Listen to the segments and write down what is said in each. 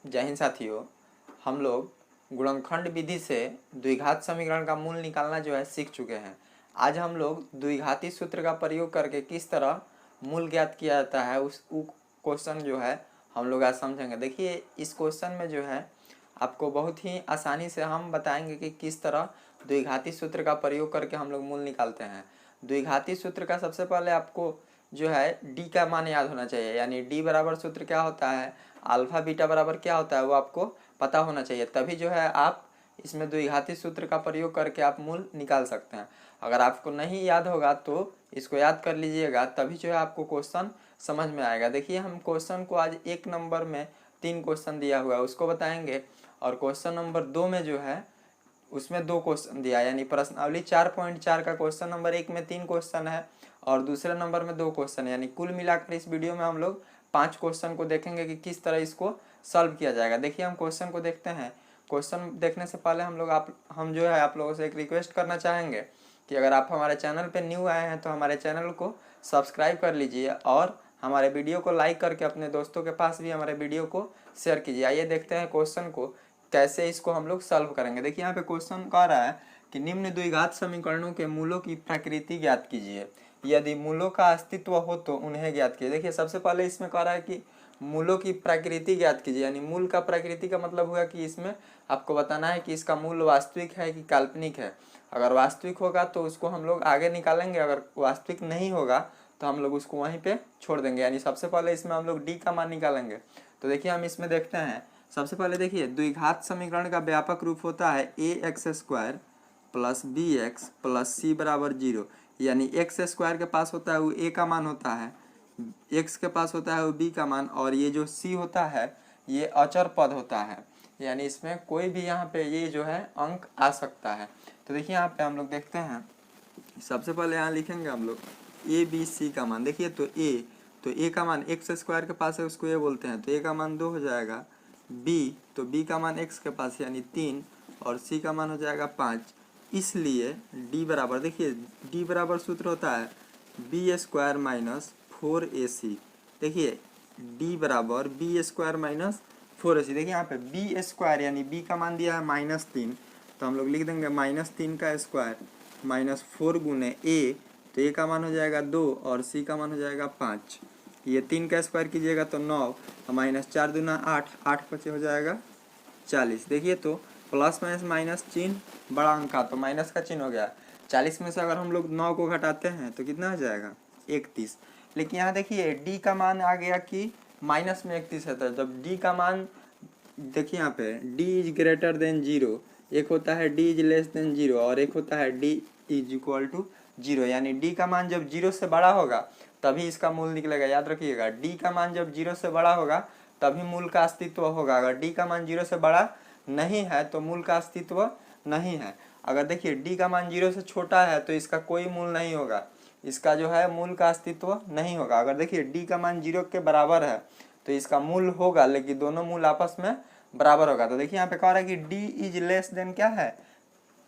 जय हिंद साथियों, हम लोग गुणनखंड विधि से द्विघात समीकरण का मूल निकालना जो है सीख चुके हैं। आज हम लोग द्विघाती सूत्र का प्रयोग करके किस तरह मूल ज्ञात किया जाता है उस क्वेश्चन जो है हम लोग आज समझेंगे। देखिए, इस क्वेश्चन में जो है आपको बहुत ही आसानी से हम बताएंगे कि किस तरह द्विघाती सूत्र का प्रयोग करके हम लोग मूल निकालते हैं। द्विघाती सूत्र का सबसे पहले आपको जो है डी का मान याद होना चाहिए, यानी डी बराबर सूत्र क्या होता है, अल्फा बीटा बराबर क्या होता है वो आपको पता होना चाहिए। तभी जो है आप इसमें द्विघाती सूत्र का प्रयोग करके आप मूल निकाल सकते हैं। अगर आपको नहीं याद होगा तो इसको याद कर लीजिएगा, तभी जो है आपको क्वेश्चन समझ में आएगा। देखिए, हम क्वेश्चन को आज 1 नंबर में 3 क्वेश्चन दिया हुआ है उसको बताएंगे, और क्वेश्चन नंबर 2 में जो है उसमें 2 क्वेश्चन दिया, यानी प्रश्नावली 4.4 का क्वेश्चन नंबर 1 में 3 क्वेश्चन है और दूसरे नंबर में 2 क्वेश्चन है। यानी कुल मिलाकर इस वीडियो में हम लोग 5 क्वेश्चन को देखेंगे कि किस तरह इसको सॉल्व किया जाएगा। देखिए, हम क्वेश्चन को देखते हैं। क्वेश्चन देखने से पहले हम जो है आप लोगों से एक रिक्वेस्ट करना चाहेंगे कि अगर आप हमारे चैनल पे न्यू आए हैं तो हमारे चैनल को सब्सक्राइब कर लीजिए और हमारे वीडियो को लाइक करके अपने दोस्तों के पास भी हमारे वीडियो को शेयर कीजिए। आइए देखते हैं क्वेश्चन को कैसे इसको हम लोग सॉल्व करेंगे। देखिए, यहाँ पे क्वेश्चन कह रहा है कि निम्न द्विघात समीकरणों के मूलों की प्रकृति ज्ञात कीजिए, यदि मूलों का अस्तित्व हो तो उन्हें ज्ञात कीजिए। देखिए, सबसे पहले इसमें कह रहा है कि मूलों की प्रकृति ज्ञात कीजिए, यानी मूल का प्रकृति का मतलब हुआ कि इसमें आपको बताना है कि इसका मूल वास्तविक है कि काल्पनिक है। अगर वास्तविक होगा तो उसको हम लोग आगे निकालेंगे, अगर वास्तविक नहीं होगा तो हम लोग उसको वहीं पे छोड़ देंगे। यानी सबसे पहले इसमें हम लोग डी का मान निकालेंगे। तो देखिए, हम इसमें देखते हैं। सबसे पहले देखिए, द्विघात समीकरण का व्यापक रूप होता है a x square plus b x plus c बराबर 0। यानी एक्स स्क्वायर के पास होता है वो ए का मान होता है, एक्स के पास होता है वो बी का मान, और ये जो सी होता है ये अचर पद होता है। यानी इसमें कोई भी यहाँ पे ये जो है अंक आ सकता है। तो देखिए, यहाँ पे हम लोग देखते हैं। सबसे पहले यहाँ लिखेंगे हम लोग ए बी सी का मान। देखिए, तो ए का मान एक्स स्क्वायर के पास है उसको ए बोलते हैं, तो ए का मान 2 हो जाएगा। बी, तो बी का मान एक्स के पास यानी 3 और सी का मान हो जाएगा 5। इसलिए डी बराबर, देखिए डी बराबर सूत्र होता है बी स्क्वायर माइनस 4ac। देखिए, डी बराबर बी स्क्वायर माइनस 4ac। देखिए, यहाँ पे बी स्क्वायर यानी बी का मान दिया है -3, तो हम लोग लिख देंगे -3 का स्क्वायर माइनस 4 गुने ए, तो ए का मान हो जाएगा 2 और सी का मान हो जाएगा 5। ये 3 का स्क्वायर कीजिएगा तो 9 और -4 दूना 8, 8 बचे हो जाएगा 40। देखिए, तो प्लस माइनस माइनस चिन्ह बड़ा अंक का, तो माइनस का चिन्ह हो गया। 40 में से अगर हम लोग 9 को घटाते हैं तो कितना हो जाएगा 31। लेकिन यहाँ देखिए, डी का मान आ गया कि माइनस में 31 है, तो जब डी का मान, देखिए यहाँ पे डी इज ग्रेटर देन 0, एक होता है डी इज लेस देन 0 और एक होता है डी इज इक्वल टू 0। यानी डी का मान जब 0 से बड़ा होगा तभी इसका मूल निकलेगा। याद रखिएगा, डी का मान जब 0 से बड़ा होगा तभी मूल का अस्तित्व होगा। अगर डी का मान 0 से बड़ा नहीं है तो मूल का अस्तित्व नहीं है। अगर देखिए डी का मान 0 से छोटा है तो इसका कोई मूल नहीं होगा, इसका जो है मूल का अस्तित्व नहीं होगा। अगर देखिए डी का मान 0 के बराबर है तो इसका मूल होगा, लेकिन दोनों मूल आपस में बराबर होगा। तो देखिए, यहाँ पे कह रहा है कि डी इज लेस देन क्या है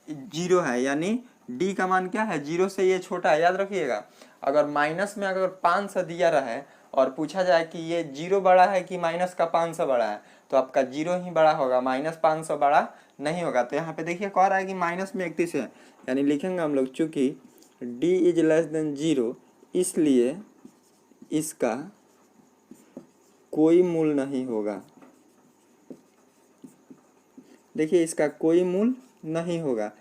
0 है, यानी डी का मान क्या है 0 से ये छोटा है। याद रखिएगा, अगर माइनस में अगर 500 दिया रहे और पूछा जाए कि ये 0 बड़ा है कि माइनस का 500 बड़ा है, तो आपका 0 ही बड़ा होगा, -500 बड़ा नहीं होगा। तो यहाँ पे देखिए कह रहा है कि माइनस में 31 है, यानी लिखेंगे हम लोग चूंकि डी इज लेस देन 0 इसलिए इसका कोई मूल नहीं होगा। देखिए, इसका कोई मूल नहीं होगा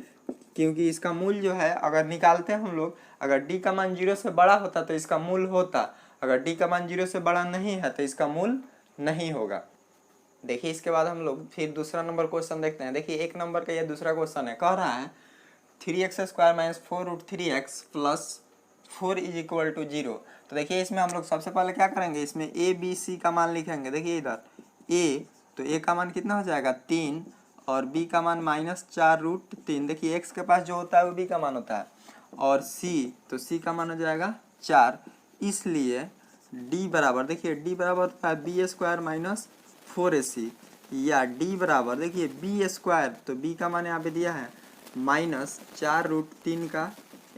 क्योंकि इसका मूल जो है अगर निकालते हैं हम लोग, अगर डी का मान 0 से बड़ा होता तो इसका मूल होता, अगर डी का मान 0 से बड़ा नहीं है तो इसका मूल नहीं होगा। देखिए, इसके बाद हम लोग फिर दूसरा नंबर क्वेश्चन देखते हैं। देखिए, 1 नंबर का ये दूसरा क्वेश्चन है, कह रहा है 3x square minus 4√3x plus 4 is equal to 0। तो देखिए, इसमें हम लोग सबसे पहले क्या करेंगे, इसमें ए बी सी का मान लिखेंगे। देखिए इधर ए, तो ए का मान कितना हो जाएगा 3 और बी का मान -4√3। देखिए, एक्स के पास जो होता है वो बी का मान होता है, और सी, तो सी का मान हो जाएगा 4। इसलिए डी बराबर, देखिए डी बराबर होता है बी स्क्वायर माइनस 4ac, या डी बराबर देखिए बी स्क्वायर, तो बी का मान यहाँ पे दिया है -4√3 का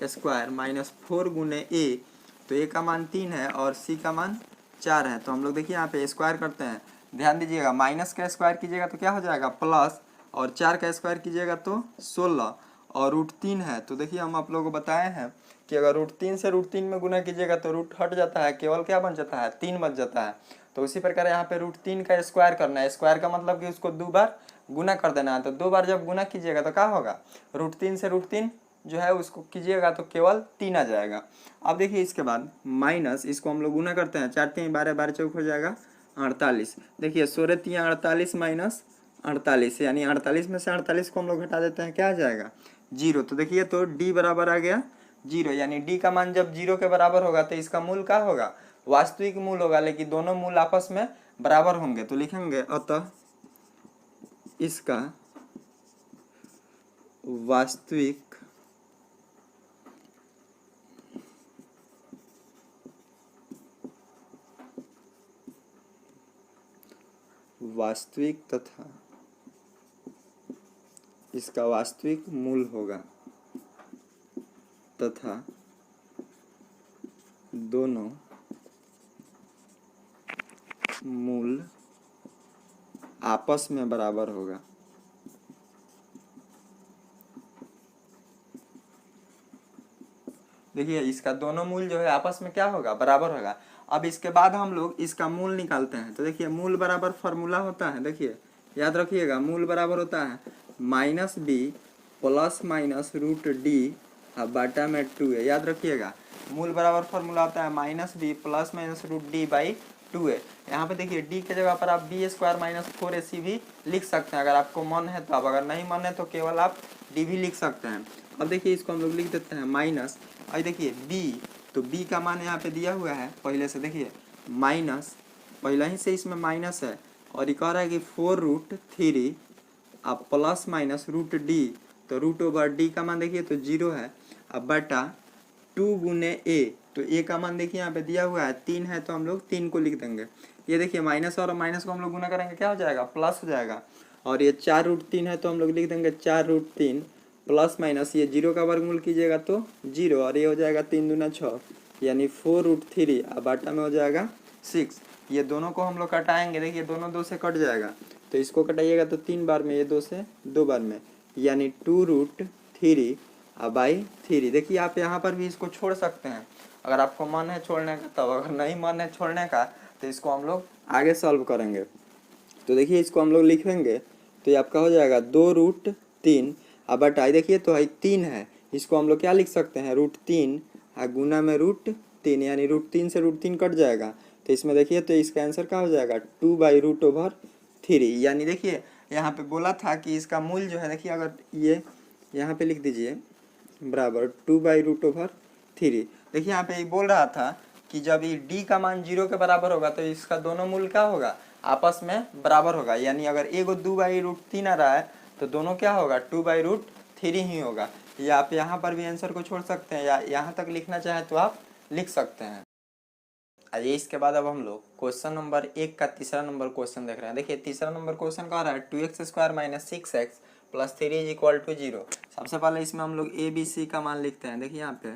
स्क्वायर माइनस 4 गुने ए, तो ए का मान 3 है और सी का मान 4 है। तो हम लोग देखिए यहाँ पे स्क्वायर करते हैं, ध्यान दीजिएगा, माइनस का स्क्वायर कीजिएगा तो क्या हो जाएगा प्लस, और 4 का स्क्वायर कीजिएगा तो 16, और रूट 3 है। तो देखिए हम आप लोगों को बताए हैं कि अगर रूट 3 से रूट 3 में गुना कीजिएगा तो रूट हट जाता है, केवल क्या बन जाता है 3 बच जाता है। तो उसी प्रकार यहाँ पे रूट 3 का स्क्वायर करना है, स्क्वायर का मतलब कि उसको 2 बार गुना कर देना है। तो 2 बार जब गुना कीजिएगा तो क्या होगा, रूट 3 से रूट 3 जो है उसको कीजिएगा तो केवल 3 आ जाएगा। अब देखिए इसके बाद माइनस, इसको हम लोग गुना करते हैं, 4 3 12 12 चौक हो जाएगा 48। देखिए 16 3 48 माइनस 48, यानी 48 में से 48 को हम लोग घटा देते हैं, क्या आ जाएगा 0। तो देखिए तो d बराबर आ गया 0, यानी d का मान जब 0 के बराबर होगा तो इसका मूल क्या होगा, वास्तविक मूल होगा, लेकिन दोनों मूल आपस में बराबर होंगे। तो लिखेंगे अतः इसका वास्तविक तथा इसका वास्तविक मूल होगा तथा दोनों मूल आपस में बराबर होगा। देखिए इसका दोनों मूल जो है आपस में क्या होगा, बराबर होगा। अब इसके बाद हम लोग इसका मूल निकालते हैं। तो देखिए मूल बराबर फार्मूला होता है, देखिए याद रखिएगा, मूल बराबर होता है minus b plus minus root D बटा में 2 है। याद रखिएगा मूल बराबर फार्मूला होता है minus b plus minus root D by 2 है। यहाँ पे देखिए डी के जगह पर आप बी स्क्वायर माइनस 4ac भी लिख सकते हैं अगर आपको मन है तो। अब अगर नहीं मन है तो केवल आप डी भी लिख सकते हैं। अब देखिए इसको हम लोग लिख देते हैं माइनस, अब देखिए b, तो b का मान यहाँ पे दिया हुआ है पहले से, देखिए माइनस, पहले ही से इसमें माइनस है, और ये कह रहा है कि 4√3 अब प्लस माइनस रूट डी, तो रूट ओवर डी का मान देखिए तो 0 है, अब बटा 2 गुने a, तो a का मान देखिए यहाँ पे दिया हुआ है 3 है, तो हम लोग 3 को लिख देंगे। ये देखिए माइनस और माइनस को हम लोग गुना करेंगे, क्या हो जाएगा प्लस हो जाएगा, और ये 4√3 है तो हम लोग लिख देंगे 4√3 प्लस माइनस ये 0 का वर्गमूल कीजिएगा तो 0, और ये हो जाएगा 3 दूना 6, यानी 4√3 अब बाटा में हो जाएगा 6। ये दोनों को हम लोग कटाएंगे, देखिए दोनों 2 से कट जाएगा, तो इसको कटाइएगा तो 3 बार में, ये 2 से 2 बार में, यानी 2√3 अब बाई 3। देखिए आप यहाँ पर भी इसको छोड़ सकते हैं अगर आपको मन है छोड़ने का, तब अगर नहीं मन है छोड़ने का तो इसको हम लोग आगे सॉल्व करेंगे। तो देखिए इसको हम लोग लिखेंगे तो ये आपका हो जाएगा 2√3 अब बटाई, देखिए तो है 3 है, इसको हम लोग क्या लिख सकते हैं √3 गुना में √3, यानी √3 से √3 कट जाएगा, तो इसमें देखिए तो इसका आंसर क्या हो जाएगा 2/√3। यानी देखिए यहाँ पे बोला था कि इसका मूल जो है, देखिए अगर ये यहाँ पे लिख दीजिए बराबर 2/√3। देखिए यहाँ पे बोल रहा था कि जब ये d का मान 0 के बराबर होगा तो इसका दोनों मूल क्या होगा, आपस में बराबर होगा। यानी अगर एगो 2/√3 आ रहा है तो दोनों क्या होगा 2/√3 ही होगा। या आप यहाँ पर भी आंसर को छोड़ सकते हैं, या यहाँ तक लिखना चाहे तो आप लिख सकते हैं। आइए इसके बाद अब हम लोग क्वेश्चन नंबर 1 का तीसरा नंबर क्वेश्चन देख रहे हैं। देखिए तीसरा नंबर क्वेश्चन कह रहा है 2x² minus 6x plus 3 is equal to 0। सबसे पहले इसमें हम लोग ए बी सी का मान लिखते हैं। देखिए यहाँ पे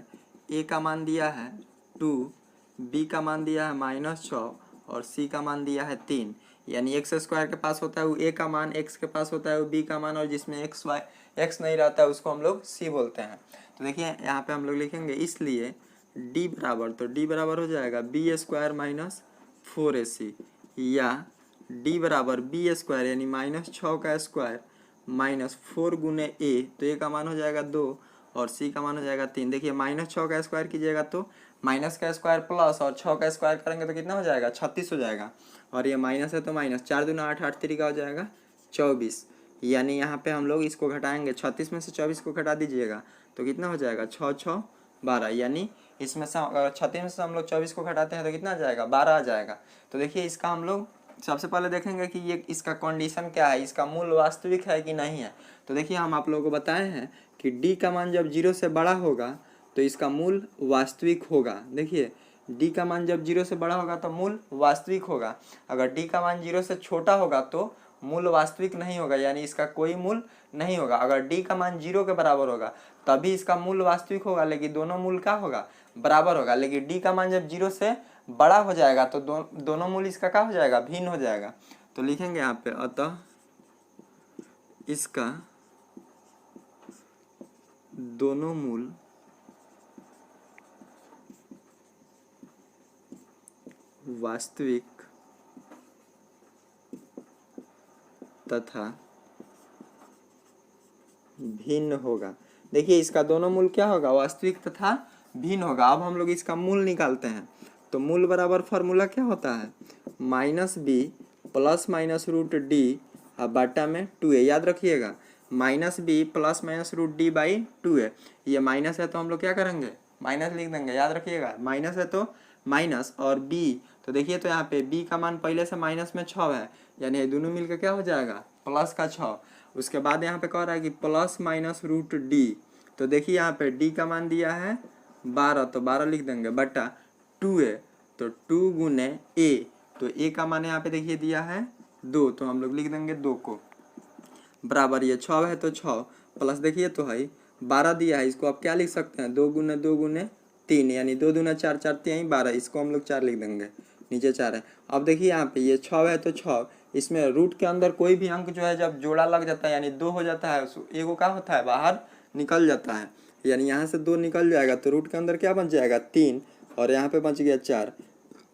ए का मान दिया है 2, बी का मान दिया है -6 और सी का मान दिया है 3। यानी x² के पास होता है वो ए का मान, x के पास होता है वो बी का मान, और जिसमें x नहीं रहता है उसको हम लोग सी बोलते हैं। तो देखिए यहाँ पे हम लोग लिखेंगे इसलिए d बराबर, तो d बराबर हो जाएगा b² माइनस 4ac, या d बराबर b² यानी -6 का स्क्वायर माइनस 4 गुने a, तो a का मान हो जाएगा 2 और c का मान हो जाएगा 3। देखिए -6 का स्क्वायर कीजिएगा तो माइनस का स्क्वायर प्लस, और 6 का स्क्वायर करेंगे तो कितना हो जाएगा 36 हो जाएगा, और ये माइनस है तो माइनस, 4 दूना 8, 8 3 का हो जाएगा 24। यानी यहाँ पे हम लोग इसको घटाएंगे, 36 में से 24 को घटा दीजिएगा तो कितना हो जाएगा 6 6 12, यानी इसमें से अगर 36 में से हम लोग 24 को घटाते हैं तो कितना आ जाएगा 12 आ जाएगा। तो देखिए इसका हम लोग सबसे पहले देखेंगे कि ये इसका कंडीशन क्या है, इसका मूल वास्तविक है कि नहीं है। तो देखिए हम आप लोगों को बताए हैं कि डी का मान जब 0 से बड़ा होगा तो इसका मूल वास्तविक होगा। देखिए डी का मान जब 0 से बड़ा होगा तो मूल वास्तविक होगा, अगर डी का मान 0 से छोटा होगा तो मूल वास्तविक नहीं होगा, यानी इसका कोई मूल नहीं होगा। अगर डी का मान 0 के बराबर होगा तभी इसका मूल वास्तविक होगा, लेकिन दोनों मूल क्या होगा, बराबर होगा। लेकिन डी का मान जब 0 से बड़ा हो जाएगा तो दोनों मूल इसका क्या हो जाएगा, भिन्न हो जाएगा। तो लिखेंगे यहाँ पे अतः इसका दोनों मूल वास्तविक तथा भिन्न होगा। देखिए इसका दोनों मूल क्या होगा, वास्तविक तथा भिन्न होगा। अब हम लोग इसका मूल निकालते हैं। तो मूल बराबर फॉर्मूला क्या होता है, -b plus minus root D बटा में 2a। याद रखिएगा -b plus minus root D by 2a। ये माइनस है तो हम लोग क्या करेंगे, माइनस लिख देंगे। याद रखिएगा माइनस है तो माइनस, और b तो देखिए तो यहाँ पे b का मान पहले से माइनस में 6 है, यानी ये दोनों मिलकर क्या हो जाएगा, प्लस का 6। उसके बाद यहाँ पे कह रहा है कि प्लस माइनस रूट डी। तो देखिए यहाँ पे डी का मान दिया है 12, तो 12 लिख देंगे बटा 2a। तो 2 गुने a, तो a का मान यहाँ पे देखिए दिया है 2, तो हम लोग लिख देंगे 2 को बराबर, ये 6 है तो 6 प्लस देखिए तो है 12 दिया है, इसको आप क्या लिख सकते हैं, 2 गुने 3, यानी 2 दूना 4, 4 3 12, इसको हम लोग 4 लिख देंगे, नीचे 4 है। अब देखिए यहाँ पे ये 6 है तो 6, इसमें रूट के अंदर कोई भी अंक जो है जब जोड़ा लग जाता है यानी 2 हो जाता है, एगो क्या होता है, बाहर निकल जाता है, यानी यहाँ से 2 निकल जाएगा तो रूट के अंदर क्या बच जाएगा 3, और यहाँ पे बच गया 4।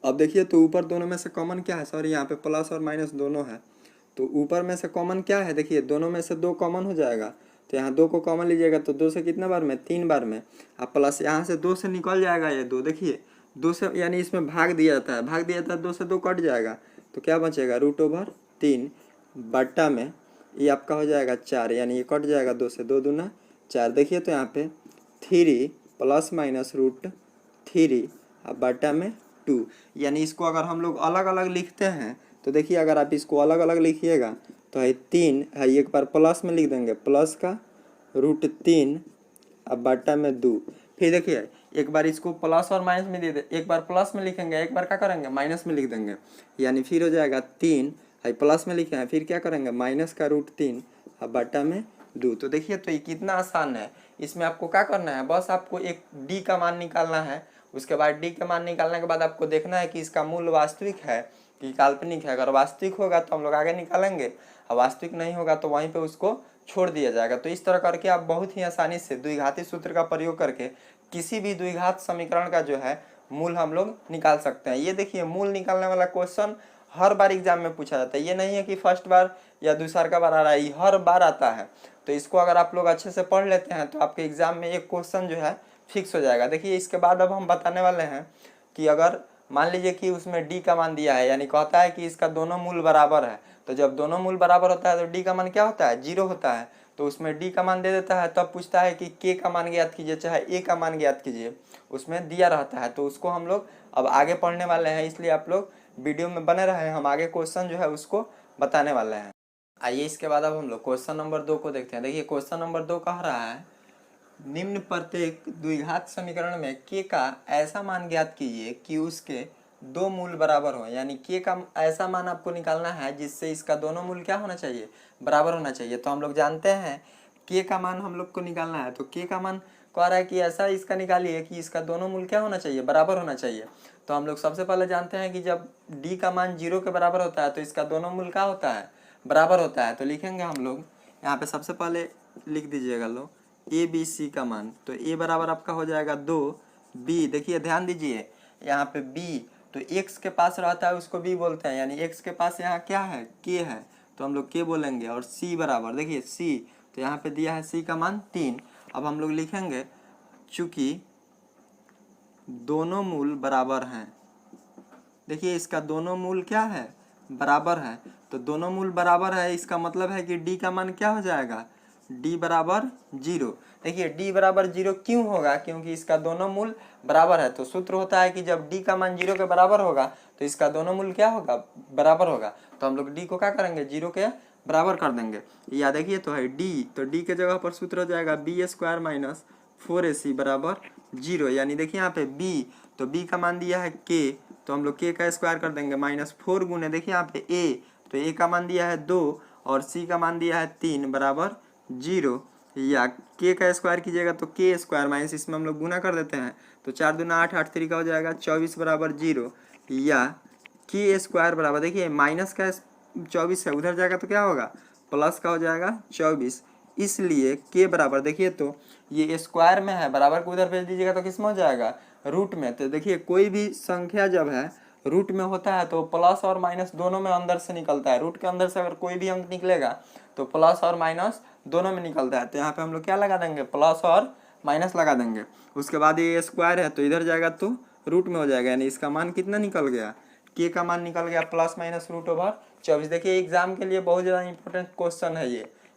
अब देखिए तो ऊपर दोनों में से कॉमन क्या है, सॉरी यहाँ पे प्लस और माइनस दोनों है, तो ऊपर में से कॉमन क्या है, देखिए दोनों में से 2 कॉमन हो जाएगा, तो यहाँ 2 को कॉमन लीजिएगा तो 2 से कितना बार में, 3 बार में। अब प्लस यहाँ से 2 से निकल जाएगा ये 2, देखिए 2 से यानी इसमें भाग दिया जाता है, 2 से 2 कट जाएगा, तो क्या बचेगा √3 बट्टा में ये आपका हो जाएगा 4, यानी ये कट जाएगा 2 से, 2 दूना 4। देखिए तो यहाँ पे 3 प्लस माइनस √3 अब बट्टा में 2, यानी इसको अगर हम लोग अलग अलग लिखते हैं तो देखिए अगर आप इसको अलग अलग लिखिएगा तो है 3 है, एक बार प्लस में लिख देंगे, प्लस का √3 अब बट्टा में 2। फिर देखिए एक बार इसको प्लस और माइनस में दे दे, एक बार प्लस में लिखेंगे, एक बार क्या करेंगे माइनस में लिख देंगे, यानी फिर हो जाएगा 3 है, प्लस में लिखे हैं, फिर क्या करेंगे माइनस का √3 अब बट्टा में 2। तो देखिए तो ये कितना आसान है। इसमें आपको क्या करना है, बस आपको एक डी का मान निकालना है। उसके बाद डी का मान निकालने के बाद आपको देखना है कि इसका मूल वास्तविक है कि काल्पनिक है। अगर वास्तविक होगा तो हम लोग आगे निकालेंगे, और वास्तविक नहीं होगा तो वहीं पे उसको छोड़ दिया जाएगा। तो इस तरह करके आप बहुत ही आसानी से द्विघाती सूत्र का प्रयोग करके किसी भी द्विघात समीकरण का जो है मूल हम लोग निकाल सकते हैं। ये देखिए मूल निकालने वाला क्वेश्चन हर बार एग्जाम में पूछा जाता है, ये नहीं है कि फर्स्ट बार या दूसरा का बार आ रहा है, ये हर बार आता है। तो इसको अगर आप लोग अच्छे से पढ़ लेते हैं तो आपके एग्जाम में एक क्वेश्चन जो है फिक्स हो जाएगा। देखिए इसके बाद अब हम बताने वाले हैं कि अगर मान लीजिए कि उसमें डी का मान दिया है, यानी कहता है कि इसका दोनों मूल बराबर है, तो जब दोनों मूल बराबर होता है तो डी का मान क्या होता है, 0 होता है। तो उसमें डी का मान दे देता है, तब पूछता है कि के का मान ज्ञात कीजिए चाहे ए का मान ज्ञात कीजिए, उसमें दिया रहता है। तो उसको हम लोग अब आगे पढ़ने वाले हैं, इसलिए आप लोग वीडियो में बने रहे, हम आगे क्वेश्चन जो है उसको बताने वाले हैं। आइए इसके बाद अब हम लोग क्वेश्चन नंबर 2 को देखते हैं। देखिए क्वेश्चन नंबर 2 कह रहा है निम्न प्रत्येक द्विघात समीकरण में के का ऐसा मान ज्ञात कीजिए कि उसके 2 मूल बराबर हो, यानी के का ऐसा मान आपको निकालना है जिससे इसका दोनों मूल क्या होना चाहिए, बराबर होना चाहिए। तो हम लोग जानते हैं के का मान हम लोग को निकालना है, तो के का मान कह रहा है कि ऐसा इसका निकालिए कि इसका दोनों मूल क्या होना चाहिए, बराबर होना चाहिए। तो हम लोग सबसे पहले जानते हैं कि जब डी का मान 0 के बराबर होता है तो इसका दोनों मूल क्या होता है, बराबर होता है। तो लिखेंगे हम लोग यहाँ पे सबसे पहले लिख दीजिएगा लो ए बी सी का मान, तो ए बराबर आपका हो जाएगा 2, बी देखिए ध्यान दीजिए यहाँ पे बी तो x के पास रहता है उसको b बोलते हैं, यानी x के पास यहाँ क्या है, k है, तो हम लोग k बोलेंगे। और c बराबर देखिए c, तो यहाँ पे दिया है c का मान 3। अब हम लोग लिखेंगे चूंकि दोनों मूल बराबर हैं, देखिए इसका दोनों मूल क्या है, बराबर है। तो दोनों मूल बराबर है, इसका मतलब है कि d का मान क्या हो जाएगा, d बराबर 0। देखिए d बराबर 0 क्यों होगा, क्योंकि इसका दोनों मूल बराबर है। तो सूत्र होता है कि जब d का मान 0 के बराबर होगा तो इसका दोनों मूल क्या होगा, बराबर होगा। तो हम लोग d को क्या करेंगे, 0 के बराबर कर देंगे। या देखिए तो है d, तो d के जगह पर सूत्र हो जाएगा b² - 4ac बराबर 0, यानी देखिए यहाँ पे b, तो b का मान दिया है k, तो हम लोग k का स्क्वायर कर देंगे -4 गुने देखिए यहाँ पे a, तो a का मान दिया है 2 और c का मान दिया है 3 बराबर 0, या k का स्क्वायर कीजिएगा तो k² माइनस इसमें हम लोग गुना कर देते हैं, तो 4 दूना 8, 8 3 का हो जाएगा 24 बराबर 0, या k² बराबर देखिए माइनस का 24 है, उधर जाएगा तो क्या होगा प्लस का हो जाएगा 24। इसलिए के बराबर देखिए तो ये स्क्वायर में है, बराबर को उधर भेज दीजिएगा तो किस में हो जाएगा रूट में। तो देखिए कोई भी संख्या जब है रूट में होता है तो प्लस और माइनस दोनों में अंदर से निकलता है। रूट के अंदर से अगर कोई भी अंक निकलेगा तो प्लस और माइनस दोनों में निकलता है। तो यहाँ पे हम लोग क्या लगा देंगे प्लस और माइनस लगा देंगे। उसके बाद ये स्क्वायर है तो इधर जाएगा तो रूट में हो जाएगा, यानी इसका मान कितना निकल गया के का मान निकल गया प्लस माइनस रूट ओवर 24। देखिए एग्जाम के लिए बहुत ज़्यादा इंपॉर्टेंट क्वेश्चन है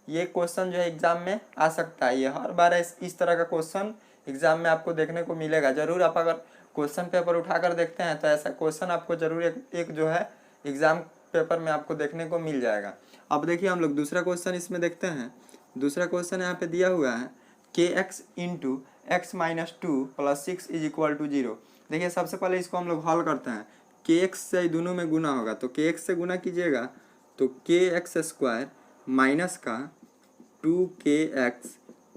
ये क्वेश्चन जो है एग्जाम में आ सकता है। ये हर बार इस तरह का क्वेश्चन एग्जाम में आपको देखने को मिलेगा जरूर। आप अगर क्वेश्चन पेपर उठाकर देखते हैं तो ऐसा क्वेश्चन आपको जरूर एक जो है एग्जाम पेपर में आपको देखने को मिल जाएगा। अब देखिए हम लोग दूसरा क्वेश्चन इसमें देखते हैं। दूसरा क्वेश्चन यहाँ पे दिया हुआ है के x into x minus 2 plus 6 is equal to 0। देखिए सबसे पहले इसको हम लोग हल करते हैं। के एक्स से दोनों में गुना होगा तो के एक्स से गुना कीजिएगा तो के एक्स स्क्वायर माइनस का 2kx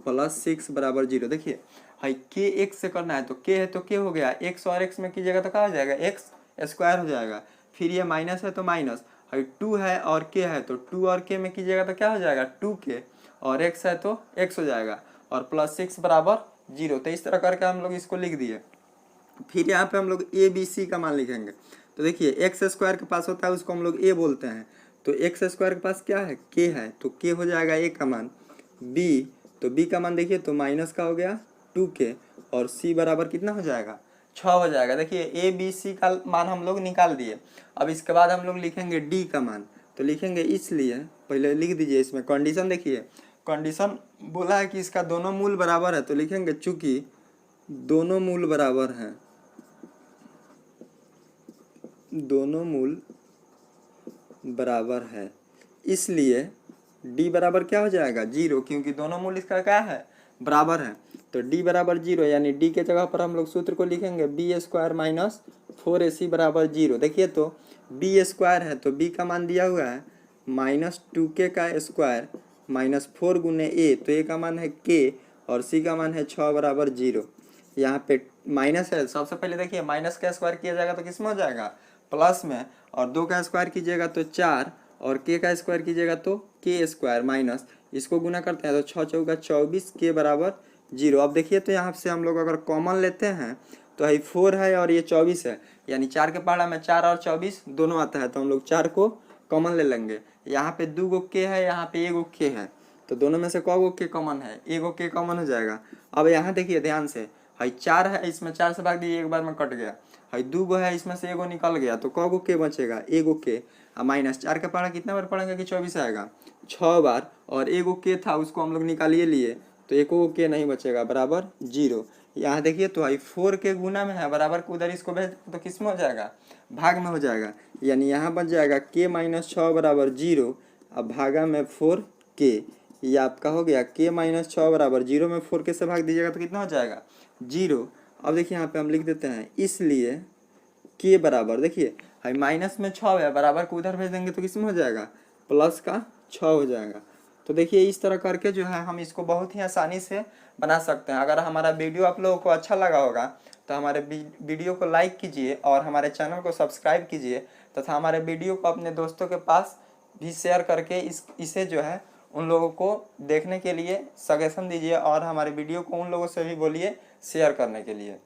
प्लस 6 बराबर 0। देखिए भाई के एक्स से करना है तो के है तो के हो गया, एक्स और एक्स में कीजिएगा तो क्या हो जाएगा एक्स स्क्वायर हो जाएगा। फिर ये माइनस है तो माइनस, भाई 2 है और के है तो 2 और के में कीजिएगा तो क्या हो जाएगा 2k, और एक्स है तो एक्स हो जाएगा, और प्लस 6 बराबर 0। तो इस तरह करके हम लोग इसको लिख दिए। फिर यहाँ पे हम लोग ए बी सी का मान लिखेंगे। तो देखिए एक्स स्क्वायर के पास होता है उसको हम लोग ए बोलते हैं, तो एक्स स्क्वायर के पास क्या है के है तो के हो जाएगा ए का मान। बी तो बी का मान देखिए तो माइनस का हो गया 2k, और सी बराबर कितना हो जाएगा 6 हो जाएगा। देखिए ए बी सी का मान हम लोग निकाल दिए। अब इसके बाद हम लोग लिखेंगे डी का मान। तो लिखेंगे इसलिए पहले लिख दीजिए इसमें कंडीशन। देखिए कंडीशन बोला है कि इसका दोनों मूल बराबर है तो लिखेंगे चूंकि दोनों मूल बराबर हैं, दोनों मूल बराबर है, इसलिए d बराबर क्या हो जाएगा 0, क्योंकि दोनों मूल इसका क्या है बराबर है। तो d बराबर 0, यानी d के जगह पर हम लोग सूत्र को लिखेंगे बी स्क्वायर माइनस 4ac बराबर 0। देखिए तो b स्क्वायर है तो b का मान दिया हुआ है माइनस 2k का स्क्वायर माइनस 4 गुने a, तो a का मान है k और c का मान है 6 बराबर 0। यहाँ पे माइनस है, सबसे पहले देखिए माइनस का स्क्वायर किया जाएगा तो किस में हो जाएगा प्लस में, और 2 का स्क्वायर कीजिएगा तो 4, और k का स्क्वायर कीजिएगा तो k स्क्वायर माइनस, इसको गुना करते हैं तो 6 चौका 24 k बराबर 0। अब देखिए तो यहाँ से हम लोग अगर कॉमन लेते हैं तो है 4 है और ये 24 है, यानी 4 के पहाड़ा में 4 और 24 दोनों आता है तो हम लोग 4 को कॉमन ले लेंगे। यहाँ पे 2 गो k है, यहाँ पे 1 गो k है, तो दोनों में से कौ गो k कॉमन है 1 गो k कॉमन हो जाएगा। अब यहाँ देखिए ध्यान से भाई 4 है, इसमें 4 से भाग दिए एक बार में कट गया। भाई 2 गो है, इसमें से 1 गो निकल गया तो कौ गो के बचेगा 1 गो के, माइनस 4 का पढ़ा कितना बार पढ़ेंगे कि 24 आएगा 6 बार, और 1 गो के था उसको हम लोग निकालिए लिए तो 1 गो के नहीं बचेगा बराबर 0। यहाँ देखिए तो भाई 4 के गुना में है, बराबर को उधर इसको भेज तो किस में हो जाएगा भाग में हो जाएगा, यानी यहाँ बच जाएगा k माइनस 6 बराबर 0, अब भागा में 4k, ये आपका हो गया k माइनस 6 बराबर 0 में 4k से भाग दीजिएगा तो कितना हो जाएगा 0। अब देखिए यहाँ पे हम लिख देते हैं इसलिए k बराबर, देखिए भाई माइनस में 6 है, बराबर को उधर भेज देंगे तो किस में हो जाएगा प्लस का 6 हो जाएगा। तो देखिए इस तरह करके जो है हम इसको बहुत ही आसानी से बना सकते हैं। अगर हमारा वीडियो आप लोगों को अच्छा लगा होगा तो हमारे वीडियो को लाइक कीजिए और हमारे चैनल को सब्सक्राइब कीजिए, तथा हमारे वीडियो को अपने दोस्तों के पास भी शेयर करके इसे जो है उन लोगों को देखने के लिए सजेशन दीजिए, और हमारे वीडियो को उन लोगों से भी बोलिए शेयर करने के लिए।